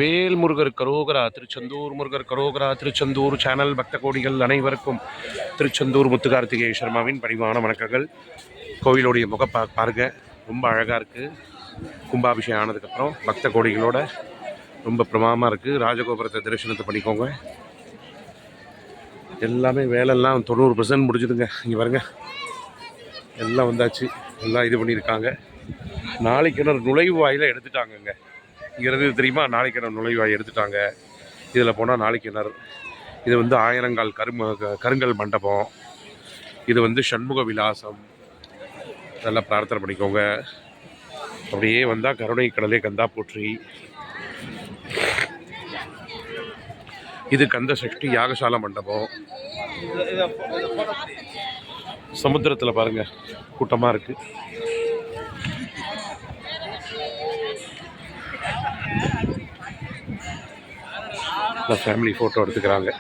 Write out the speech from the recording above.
வேல் Murugar கரோகரா, Tiruchendur Murugar கரோகரா, Tiruchendur channel பக்த கோடிகள் அனைவருக்கும் திருச்செந்தூர் முத்துகார்த்திகேய சர்மாவின் பணிவான வணக்கங்கள். கோவிலுடைய முக பாருங்க, ரொம்ப அழகாக இருக்குது. கும்பாபிஷேகம் ஆனதுக்கப்புறம் பக்த கோடிகளோட ரொம்ப பிரமாதமாக இருக்குது. ராஜகோபுரத்தை தரிசனத்தை பண்ணிக்கோங்க. எல்லாமே வேலையெல்லாம் 90% முடிஞ்சுதுங்க. இங்கே பாருங்க, எல்லாம் வந்தாச்சு, எல்லாம் இது பண்ணியிருக்காங்க. நாளைக்கிணறு நுழைவு வாயில எடுத்துட்டாங்கங்க. இங்கிறது தெரியுமா? நாளைக்கிணறு நுழைவாய் எடுத்துட்டாங்க. இதில் போனால் நாளைக்கிணறு. இது வந்து ஆயிரங்கால் கருங்கல் மண்டபம். இது வந்து சண்முக விலாசம். நல்லா பிரார்த்தனை பண்ணிக்கோங்க. அப்படியே வந்தால் கருணை கடலே கந்தா போற்றி. இது கந்த சஷ்டி யாகசால மண்டபம். சமுத்திரத்தில் பாருங்கள், கூட்டமாக இருக்குது. ஃபேமிலி ஃபோட்டோ எடுத்துக்கிறாங்க.